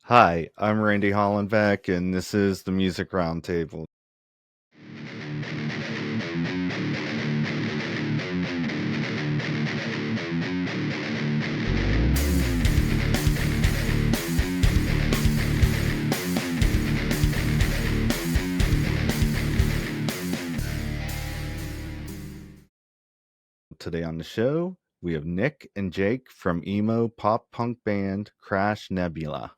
Hi, I'm Randy Hollenbeck, and this is the Music Roundtable. Today on the show, we have Nick and Jake from emo pop punk band Crash Nebula.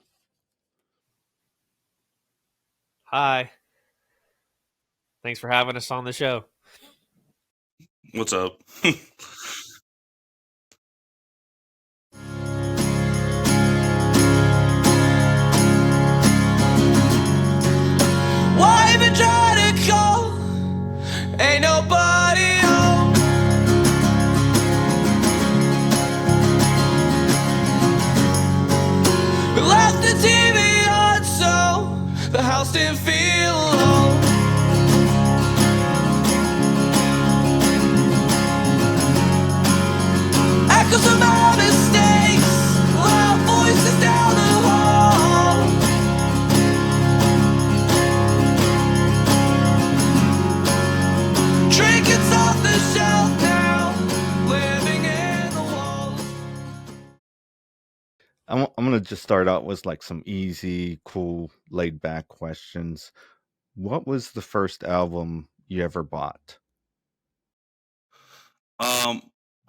Hi. Thanks for having us on the show. What's up? Why even try to call? Ain't nobody home. We left the TV on so the house didn't feel alone. Echoes of our mistakes, loud voices down the hall. Trinkets off the shelf now, living in the walls. I'm going to just start out with like some easy, cool, laid back questions. What was the first album you ever bought?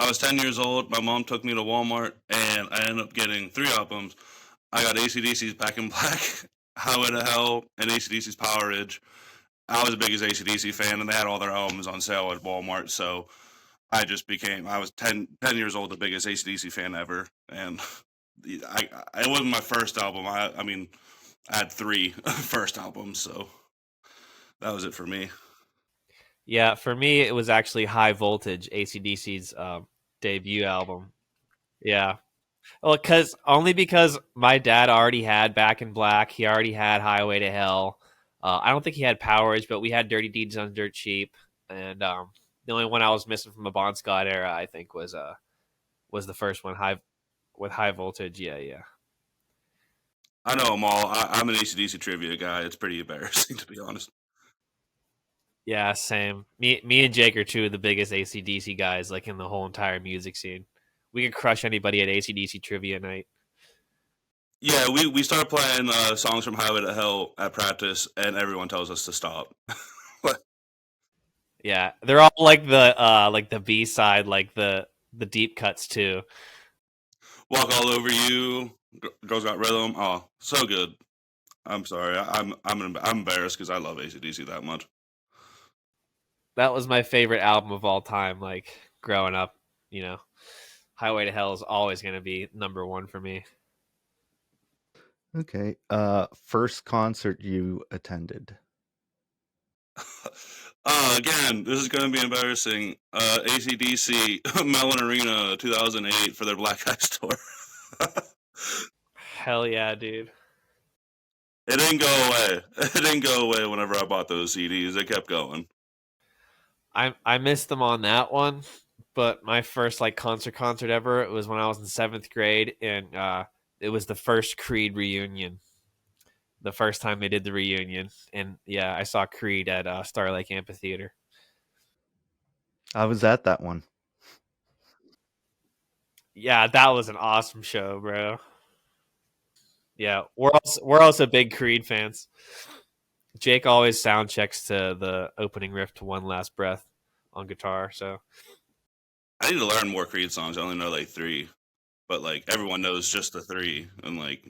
I was 10 years old. My mom took me to Walmart, and I ended up getting 3 albums. I got AC/DC's Back in Black, Highway to Hell, and AC/DC's Power Ridge. I was the biggest AC/DC fan, and they had all their albums on sale at Walmart, so I was 10 years old, the biggest AC/DC fan ever, and it wasn't my first album. I mean, I had 3 first albums, so that was it for me. Yeah, for me, it was actually High Voltage, AC/DC's debut album. Yeah. Well, because my dad already had Back in Black. He already had Highway to Hell. I don't think he had Power Ridge, but we had Dirty Deeds on Dirt Cheap. And the only one I was missing from the Bon Scott era, I think, was the first one, High Voltage. Yeah. I know them all. I'm an AC/DC trivia guy. It's pretty embarrassing, to be honest. Yeah, same. Me and Jake are two of the biggest AC/DC guys, like in the whole entire music scene. We could crush anybody at AC/DC trivia night. Yeah, we started playing songs from Highway to Hell at practice, and everyone tells us to stop. Yeah, they're all like the B side, like the deep cuts too. Walk All Over You, Girls Got Rhythm. Oh, so good. I'm sorry. I'm embarrassed because I love AC/DC that much. That was my favorite album of all time. Like growing up, you know, Highway to Hell is always going to be number one for me. Okay. First concert you attended? Again, this is going to be embarrassing. AC/DC, Mellon Arena 2008 for their Black Ice tour. Hell yeah, dude. It didn't go away. It didn't go away whenever I bought those CDs. It kept going. I missed them on that one, but my first like concert ever, it was when I was in 7th grade, and it was the first Creed reunion. The first time they did the reunion, and yeah, I saw Creed at Star Lake Amphitheater. I was at that one. Yeah, that was an awesome show, bro. Yeah, we're also big Creed fans. Jake always sound checks to the opening riff to One Last Breath on guitar, so I need to learn more Creed songs. I only know like 3, but like everyone knows just the 3, and like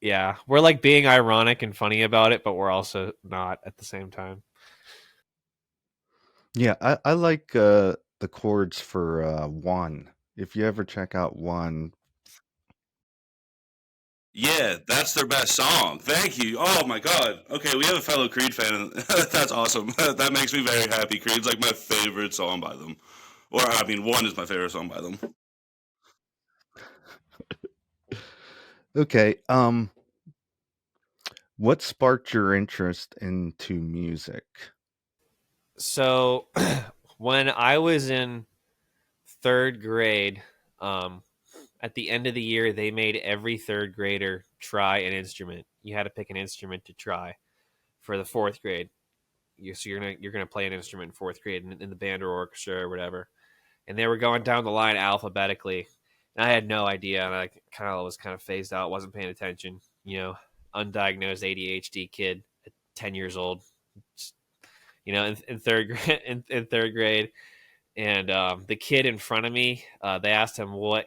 yeah, we're like being ironic and funny about it, but we're also not at the same time. Yeah, I like the chords for One. If you ever check out One. yeah, that's their best song. Thank you. Oh my god. Okay, we have a fellow Creed fan. That's awesome. That makes me very happy. Creed's like my favorite song by them. Or I mean, One is my favorite song by them. Okay. What sparked your interest into music? So when I was in 3rd grade, at the end of the year, they made every third grader try an instrument. You had to pick an instrument to try for the fourth grade. So you're gonna play an instrument in fourth grade in the band or orchestra or whatever. And they were going down the line alphabetically. And I had no idea, and I was kind of phased out, wasn't paying attention. Undiagnosed ADHD kid at 10 years old, just, in third grade, in third grade. And the kid in front of me, they asked him what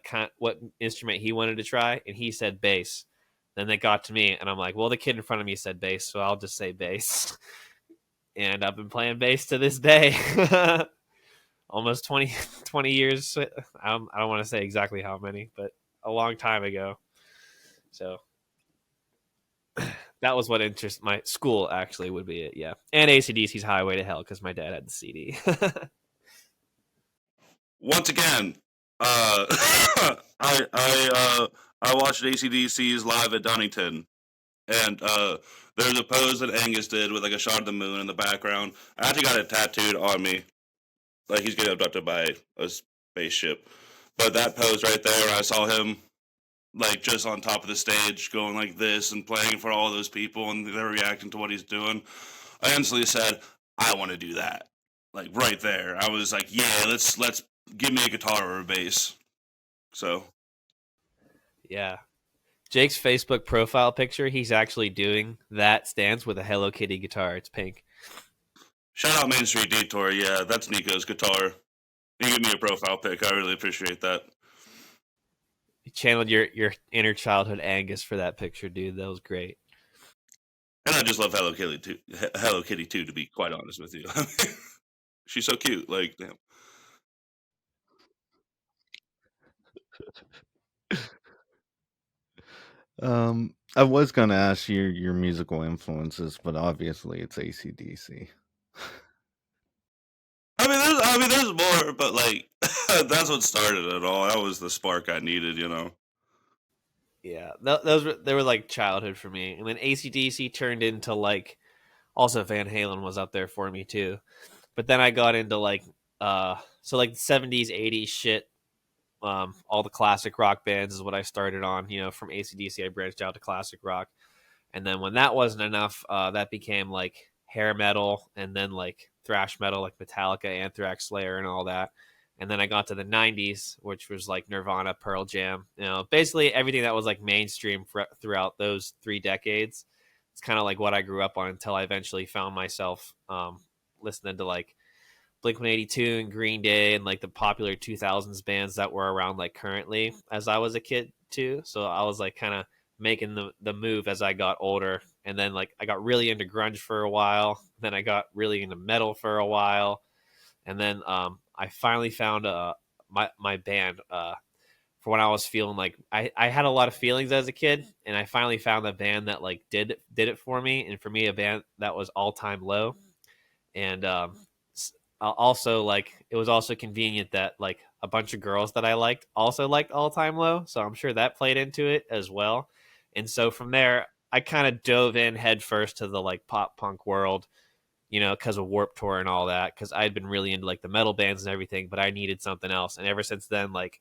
instrument he wanted to try, and he said bass. Then they got to me, and I'm like, well, the kid in front of me said bass, so I'll just say bass. And I've been playing bass to this day. Almost 20 years. I don't want to say exactly how many, but a long time ago. So that was what interests my school actually would be it, yeah. And AC/DC's Highway to Hell because my dad had the CD. Once again, I watched ACDC's live at Dunnington, and there's a pose that Angus did with like a shot of the moon in the background. I actually got it tattooed on me, like he's getting abducted by a spaceship. But that pose right there, I saw him like just on top of the stage going like this and playing for all those people, and they're reacting to what he's doing. I instantly said, I want to do that. Like right there, I was like, yeah, let's give me a guitar or a bass. So Yeah. Jake's Facebook profile picture, he's actually doing that stance with a Hello Kitty guitar. It's pink. shout out Main Street Detour. Yeah, that's Nico's guitar. You give me a profile pic. I really appreciate that. You channeled your inner childhood Angus for that picture, dude. That was great. And I just love Hello Kitty too. Hello Kitty too, to be quite honest with you. She's so cute. Like, damn. I was gonna ask you your musical influences, but obviously it's AC/DC. There's more, but like, that's what started it all. That was the spark I needed, you know. Yeah, they were like childhood for me, and then AC/DC turned into like also Van Halen was up there for me too, but then I got into like so like 70s 80s shit. All the classic rock bands is what I started on. From AC/DC, I branched out to classic rock, and then when that wasn't enough, that became like hair metal, and then like thrash metal, like Metallica, Anthrax, Slayer, and all that. And then I got to the 90s, which was like Nirvana, Pearl Jam, basically everything that was like mainstream throughout those 3 decades. It's kind of like what I grew up on until I eventually found myself listening to like Blink-182 and Green Day and like the popular 2000s bands that were around like currently as I was a kid too. So I was like kind of making the move as I got older. And then like I got really into grunge for a while. Then I got really into metal for a while. And then I finally found my band for when I was feeling like I had a lot of feelings as a kid, and I finally found the band that like did it for me, and for me a band that was All Time Low. And also like it was also convenient that like a bunch of girls that I liked also liked All Time Low, so I'm sure that played into it as well. And so from there I kind of dove in head first to the like pop punk world, because of Warped Tour and all that, because I'd been really into like the metal bands and everything, but I needed something else. And ever since then, like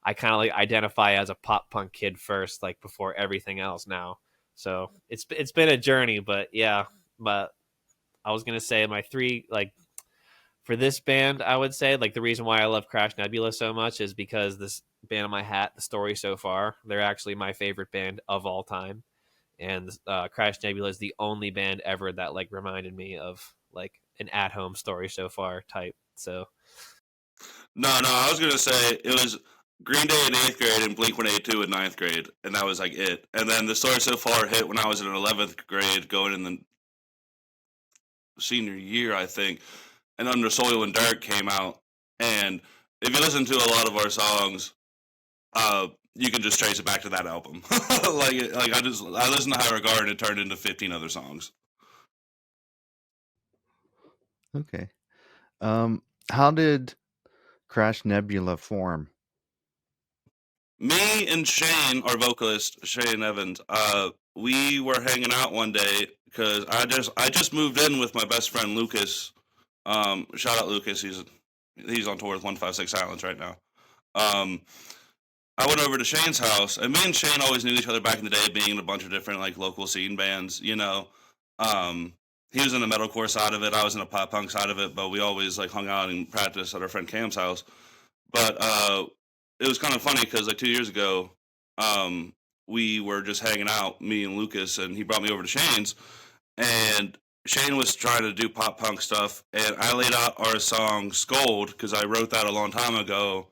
I kind of like identify as a pop punk kid first, like before everything else now. So it's been a journey, but yeah. But I was gonna say my 3 like for this band, I would say like the reason why I love Crash Nebula so much is because this band on my hat, The Story So Far, they're actually my favorite band of all time. And Crash Nebula is the only band ever that like reminded me of like an at-home Story So Far type. So No, I was gonna say it was Green Day in 8th grade and Blink-182 in 9th grade, and that was like it. And then The Story So Far hit when I was in 11th grade, going in the senior year, I think. And Under Soil and Dirt came out, and if you listen to a lot of our songs, you can just trace it back to that album. like I listened to High Regard and it turned into 15 other songs. Okay. How did Crash Nebula form? Me and Shane, our vocalist Shane Evans, we were hanging out one day because I just moved in with my best friend Lucas. Shout out Lucas, he's on tour with 156 Silence right now. I went over to Shane's house, and me and Shane always knew each other back in the day, being in a bunch of different like local scene bands. Um, he was in the metalcore side of it, I was in the pop punk side of it, but we always like hung out and practiced at our friend Cam's house. But it was kind of funny because like 2 years ago, um, we were just hanging out, me and Lucas, and he brought me over to Shane's, and Shane was trying to do pop punk stuff, and I laid out our song "Scold" because I wrote that a long time ago,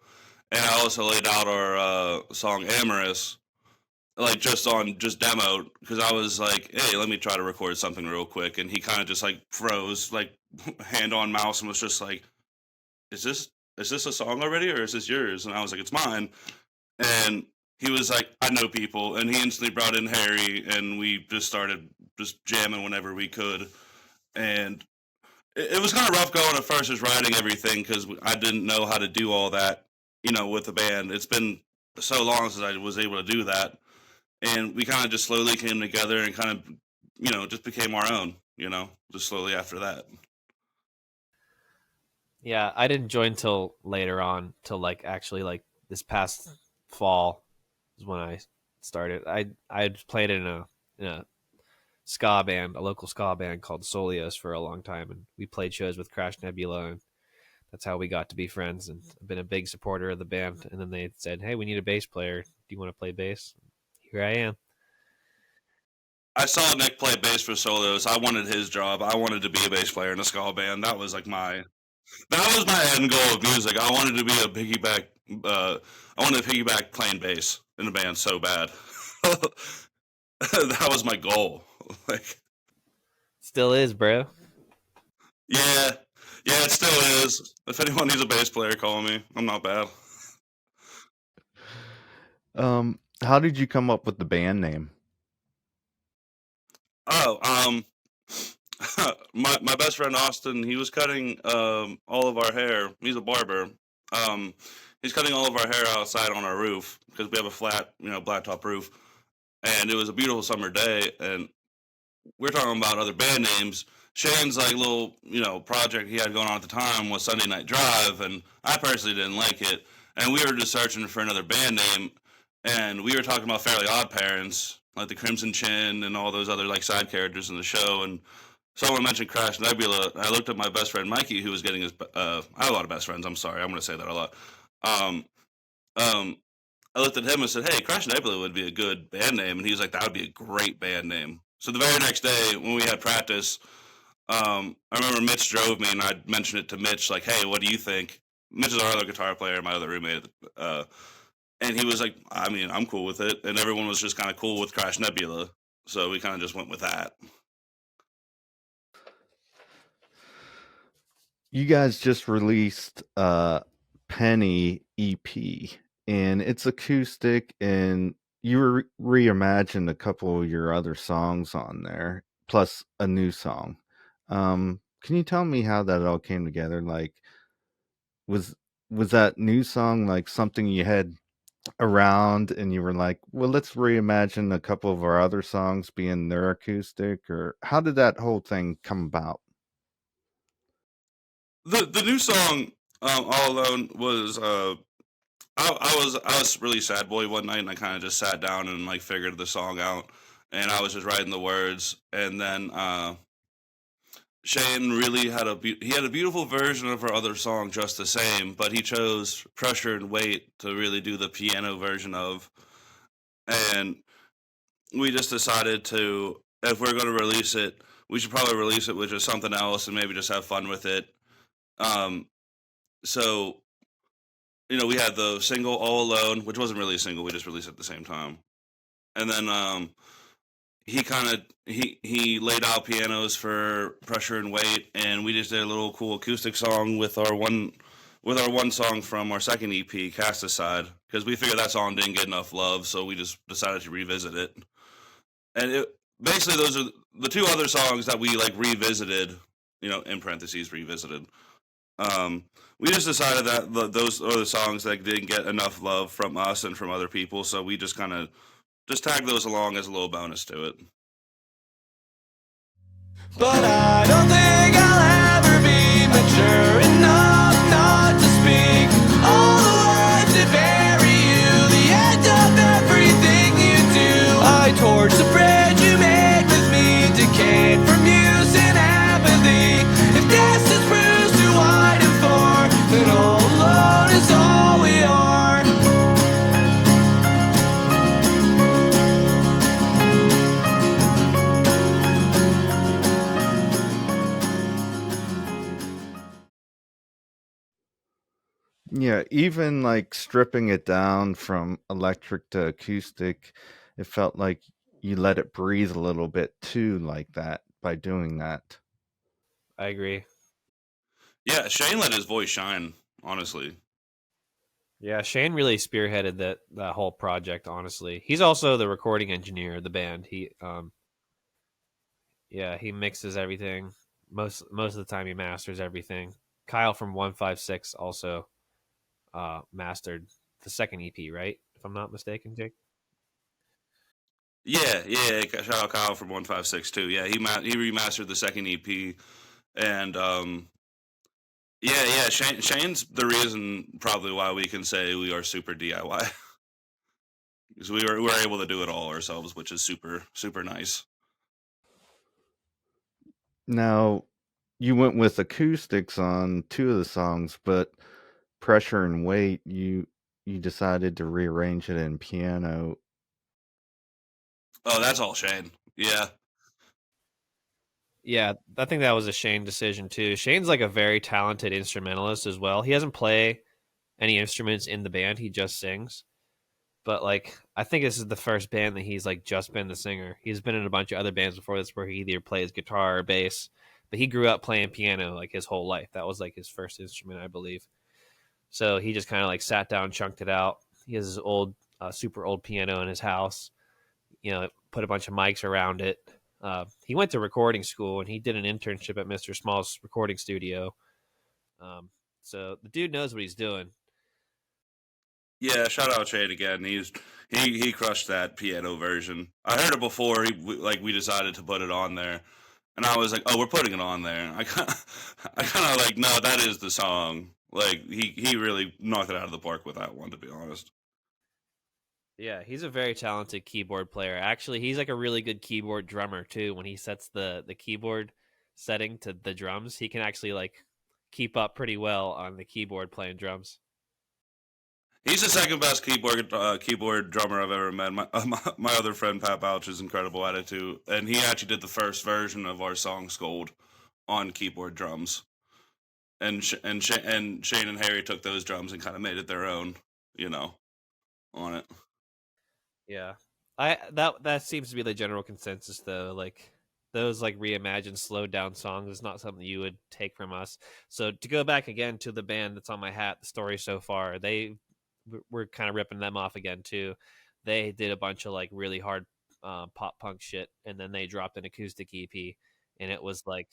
and I also laid out our song "Amorous," like just demoed because I was like, "Hey, let me try to record something real quick," and he kind of just like froze, like hand on mouse, and was just like, "Is this a song already, or is this yours?" And I was like, "It's mine." And he was like, "I know people," and he instantly brought in Harry, and we just started just jamming whenever we could. And it was kind of rough going at first, just writing everything because I didn't know how to do all that, with the band. It's been so long since I was able to do that, and we kind of just slowly came together and kind of, just became our own, just slowly after that. Yeah, I didn't join till later on, till like actually like this past fall is when I started. I had played in a ska band, a local ska band called Solios for a long time, and we played shows with Crash Nebula, and that's how we got to be friends. And I've been a big supporter of the band. And then they said, "Hey, we need a bass player. Do you want to play bass?" Here I am. I saw Nick play bass for solos. I wanted his job. I wanted to be a bass player in a ska band. That was like that was my end goal of music. I wanted to be a piggyback. I wanted to piggyback playing bass in a band so bad. That was my goal. Like, Still is, bro. yeah, yeah, it still is. If anyone needs a bass player, call me. I'm not bad. How did you come up with the band name? Oh, my best friend Austin, he was cutting all of our hair. He's a barber. Um, he's cutting all of our hair outside on our roof because we have a flat, blacktop roof. And it was a beautiful summer day, and we're talking about other band names. Shane's like little, project he had going on at the time was Sunday Night Drive, and I personally didn't like it. And we were just searching for another band name, and we were talking about Fairly Odd Parents, like the Crimson Chin and all those other like side characters in the show. And someone mentioned Crash Nebula. I looked at my best friend Mikey, who was getting his. I have a lot of best friends. I'm sorry, I'm going to say that a lot. Um, um, I looked at him and said, "Hey, Crash Nebula would be a good band name," and he was like, "That would be a great band name." So the very next day when we had practice, I remember Mitch drove me, and I mentioned it to Mitch, like, "Hey, what do you think?" Mitch is our other guitar player, my other roommate, and he was like, "I mean, I'm cool with it," and everyone was just kind of cool with Crash Nebula, so we kind of just went with that. You guys just released Penny EP, and it's acoustic, and you reimagined a couple of your other songs on there, plus a new song. Can you tell me how that all came together? Like, was that new song like something you had around and you were like, well, let's reimagine a couple of our other songs being their acoustic, or how did that whole thing come about? The new song, All Alone, was I was really sad boy one night, and I kind of just sat down and like figured the song out, and I was just writing the words, and then Shane really had he had a beautiful version of our other song, Just the Same, but he chose Pressure and Weight to really do the piano version of, and we just decided to, if we're going to release it, we should probably release it with just something else and maybe just have fun with it. Um, so we had the single All Alone, which wasn't really a single, we just released it at the same time. And then he laid out pianos for Pressure and Weight, and we just did a little cool acoustic song with our one song from our second EP, Cast Aside, because we figured that song didn't get enough love, so we just decided to revisit it. And basically those are the two other songs that we like revisited, in parentheses revisited. We just decided that those are the songs that didn't get enough love from us and from other people, so we just kind of just tagged those along as a little bonus to it. But I don't think I'll ever be mature enough not to speak all the words that bury you. The even like stripping it down from electric to acoustic, it felt like you let it breathe a little bit too, like that by doing that. I agree. Yeah, Shane let his voice shine, honestly. Yeah, Shane really spearheaded that whole project. Honestly, he's also the recording engineer of the band. He mixes everything. Most of the time, he masters everything. Kyle from 156 also mastered the second EP, right? If I'm not mistaken, Jake. Yeah. Shout out Kyle from 156 too. Yeah, he remastered the second EP, and yeah. Shane's the reason probably why we can say we are super DIY because we were able to do it all ourselves, which is super nice. Now, you went with acoustics on two of the songs, but Pressure and Weight, you decided to rearrange it in piano. Oh, that's all Shane. Yeah. Yeah, I think that was a Shane decision too. Shane's like a very talented instrumentalist as well. He doesn't play any instruments in the band; he just sings. But like, I think this is the first band that he's like just been the singer. He's been in a bunch of other bands before this where he either plays guitar or bass. But he grew up playing piano like his whole life. That was like his first instrument, I believe. So he just kind of like sat down, chunked it out. He has his old, super old piano in his house. Put a bunch of mics around it. He went to recording school and he did an internship at Mr. Small's recording studio. So the dude knows what he's doing. Yeah, shout out Shane again. He crushed that piano version. I heard it before. We decided to put it on there, and I was like, "Oh, we're putting it on there." I kind of like, no, that is the song. Like he really knocked it out of the park with that one, to be honest. Yeah, he's a very talented keyboard player. Actually, he's like a really good keyboard drummer too. When he sets the keyboard setting to the drums, he can actually like keep up pretty well on the keyboard playing drums. He's the second best keyboard drummer I've ever met. My other friend Pat Bouch is incredible at it too, and he actually did the first version of our song "Scold" on keyboard drums. And Shane and Harry took those drums and kind of made it their own, you know, on it. Yeah. That seems to be the general consensus though. Like those like reimagined slowed down songs is not something you would take from us. So to go back again to the band that's on my hat, the story so far, we're kind of ripping them off again too. They did a bunch of like really hard pop punk shit, and then they dropped an acoustic EP, and it was like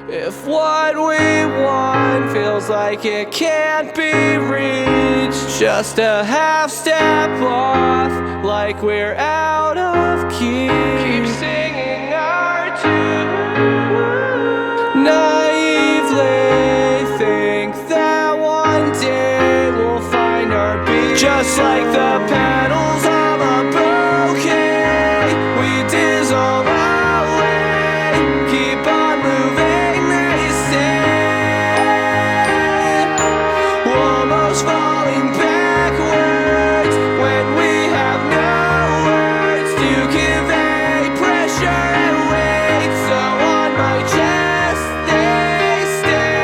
If what we want feels like it can't be reached, just a half step off, like we're out of key. Keep singing our tune. Naively think that one day we'll find our beat. Just like the petals of a bouquet, we dissolve away. Keep on moving, they say. Almost falling backwards when we have no words to convey pressure and weight. So on my chest they stay.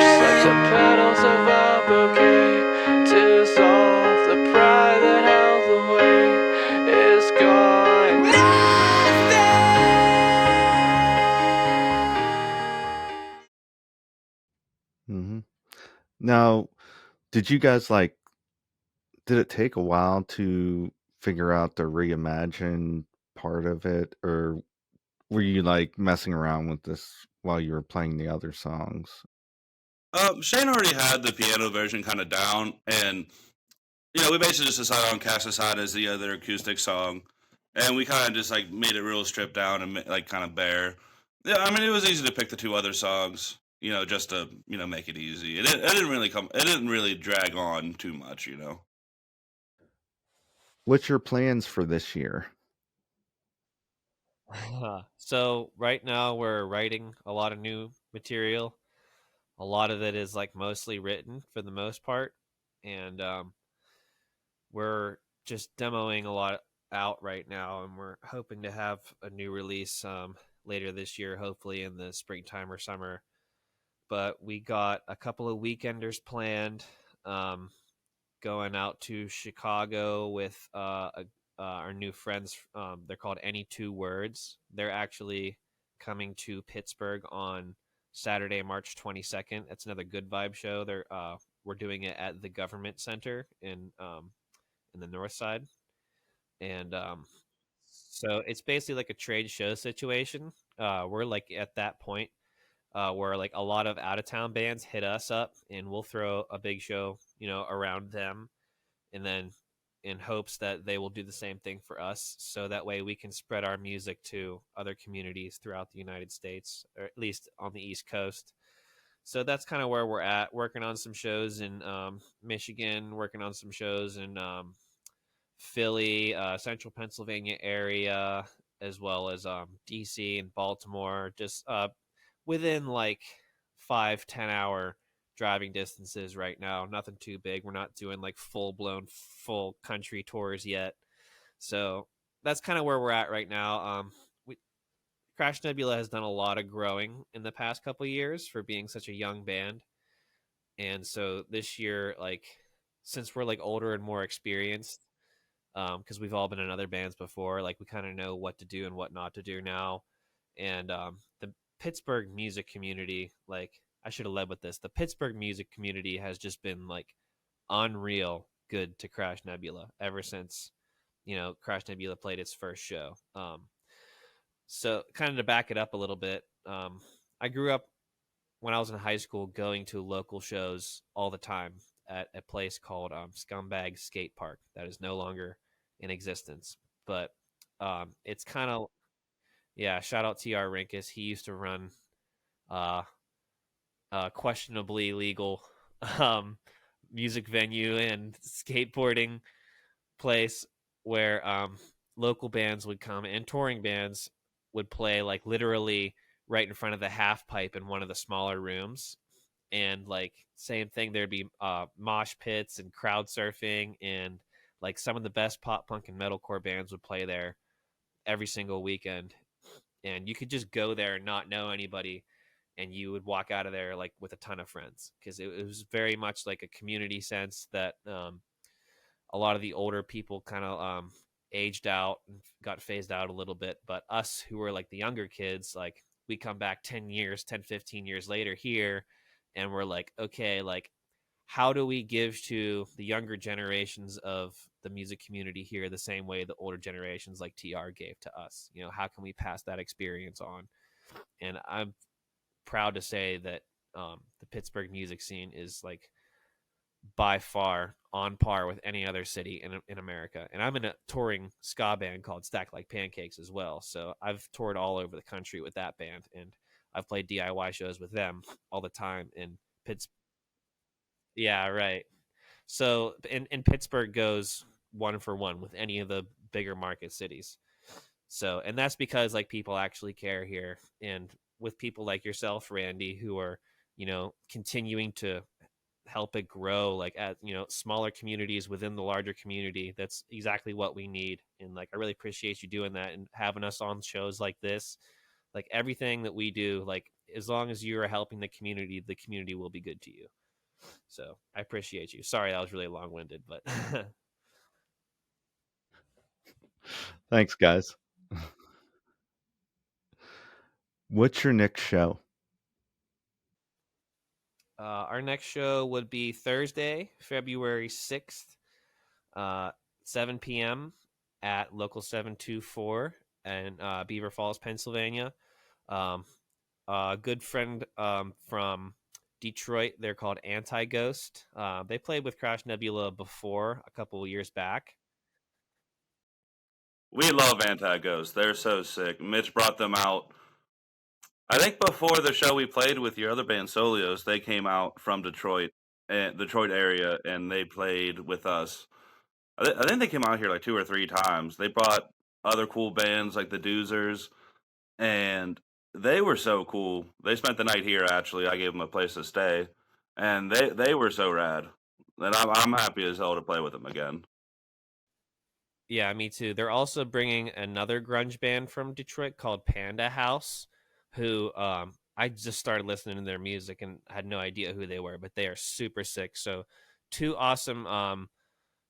Just like the petals of a bouquet, dissolve the pride that held the weight is gone. Hmm. Now, did you guys did it take a while to figure out the reimagine part of it, or were you like messing around with this while you were playing the other songs? Shane already had the piano version kind of down, and we basically just decided on "Cast Aside" as the other acoustic song, and we kind of just like made it real stripped down and like kind of bare. Yeah, I mean it was easy to pick the two other songs, just to make it easy. It didn't really drag on too much. What's your plans for this year? so right now we're writing a lot of new material. A lot of it is like mostly written for the most part, and we're just demoing a lot out right now, and we're hoping to have a new release later this year, hopefully in the springtime or summer. but we got a couple of weekenders planned. Going out to Chicago with our new friends. They're called Any Two Words. They're actually coming to Pittsburgh on Saturday, March 22nd. That's another Good Vibe show. We're doing it at the Government Center in the North Side, and so it's basically like a trade show situation. We're like at that point where like a lot of out of town bands hit us up, and we'll throw a big show, around them, and then in hopes that they will do the same thing for us, so that way we can spread our music to other communities throughout the United States, or at least on the East Coast. So that's kind of where we're at, working on some shows in Michigan, working on some shows in Philly, central Pennsylvania area, as well as DC and Baltimore, just within like 5-10 hour driving distances right now. Nothing too big. We're not doing like full country tours yet. So that's kind of where we're at right now. Crash Nebula has done a lot of growing in the past couple of years for being such a young band. And so this year, like, since we're like older and more experienced, because we've all been in other bands before, like we kind of know what to do and what not to do now. And the Pittsburgh music community, like, I should have led with this. The Pittsburgh music community has just been like unreal good to Crash Nebula ever since, Crash Nebula played its first show. So kind of to back it up a little bit, I grew up when I was in high school going to local shows all the time at a place called Scumbag Skate Park that is no longer in existence. But it's kind of, yeah, shout out TR Rinkus. He used to run questionably legal music venue and skateboarding place where local bands would come and touring bands would play like literally right in front of the half pipe in one of the smaller rooms. And like same thing, there'd be mosh pits and crowd surfing, and like some of the best pop punk and metalcore bands would play there every single weekend. And you could just go there and not know anybody, and you would walk out of there like with a ton of friends, because it was very much like a community sense that a lot of the older people kind of aged out and got phased out a little bit. But us who were like the younger kids, like we come back 10 15 years later here, and we're like, okay, like how do we give to the younger generations of the music community here the same way the older generations like TR gave to us? How can we pass that experience on? And I'm proud to say that the Pittsburgh music scene is like by far on par with any other city in America. And I'm in a touring ska band called Stack Like Pancakes as well. So I've toured all over the country with that band, and I've played DIY shows with them all the time in Pittsburgh. Yeah, right. So in Pittsburgh goes 1-for-1 with any of the bigger market cities. So, and that's because like people actually care here, and with people like yourself, Randy, who are, continuing to help it grow, like at, smaller communities within the larger community. That's exactly what we need. And like, I really appreciate you doing that and having us on shows like this. Like everything that we do, like as long as you are helping the community will be good to you. So I appreciate you. Sorry, that was really long-winded, but Thanks, guys. What's your next show? Our next show would be Thursday, February 6th, 7 p.m. at Local 724 in Beaver Falls, Pennsylvania. A good friend from Detroit, they're called Anti-Ghost. They played with Crash Nebula before a couple of years back. We love Anti-Ghost. They're so sick. Mitch brought them out. I think before the show we played with your other band, Solios, they came out from Detroit area, and they played with us. I think they came out here like 2 or 3 times. They brought other cool bands like the Doozers, and they were so cool. They spent the night here, actually. I gave them a place to stay, and they were so rad. And I'm happy as hell to play with them again. Yeah, me too. They're also bringing another grunge band from Detroit called Panda House, who I just started listening to their music and had no idea who they were, but they are super sick. So 2 awesome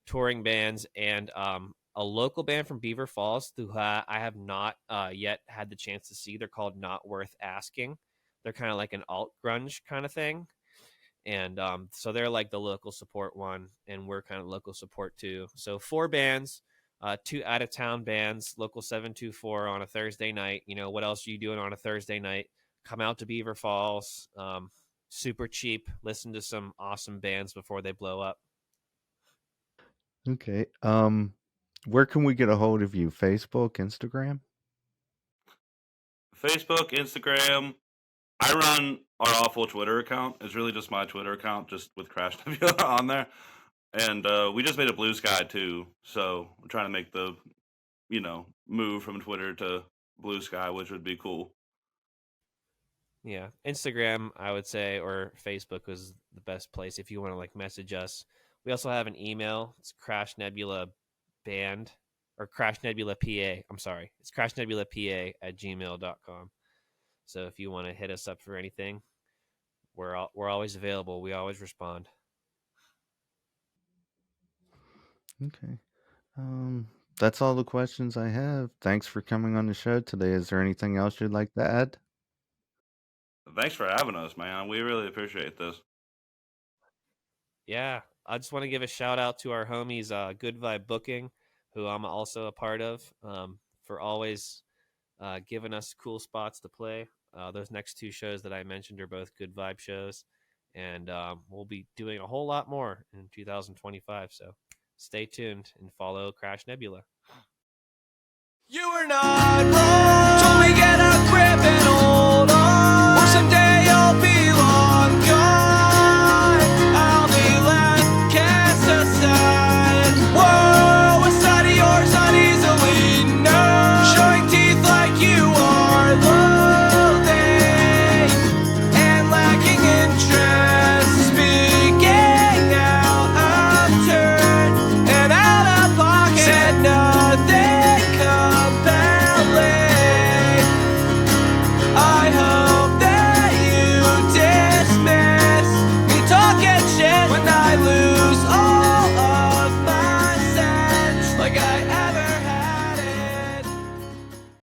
touring bands and a local band from Beaver Falls who I have not yet had the chance to see. They're called Not Worth Asking. They're kind of like an alt grunge kind of thing. And so they're like the local support one, and we're kind of local support too. So 4 bands, 2 out of town bands, local 724 on a Thursday night. You know, what else are you doing on a Thursday night? Come out to Beaver Falls. Super cheap. Listen to some awesome bands before they blow up. Okay. Where can we get a hold of you? Facebook, Instagram? Facebook, Instagram. I run our awful Twitter account. It's really just my Twitter account, just with Crash Nebula on there. And we just made a Blue Sky too, so we're trying to make the move from Twitter to Blue Sky, which would be cool. Yeah, Instagram, I would say, or Facebook was the best place if you want to like message us. We also have an email. It's Crash Nebula Band or Crash Nebula PA. I'm sorry. It's Crash Nebula PA at gmail.com. So if you want to hit us up for anything, we're always available. We always respond. Okay. That's all the questions I have. Thanks for coming on the show today. Is there anything else you'd like to add? Thanks for having us, man. We really appreciate this. Yeah, I just want to give a shout out to our homies, Good Vibe Booking, who I'm also a part of, for always giving us cool spots to play. Those next 2 shows that I mentioned are both Good Vibe shows, and we'll be doing a whole lot more in 2025. So stay tuned and follow Crash Nebula. You were not wrong.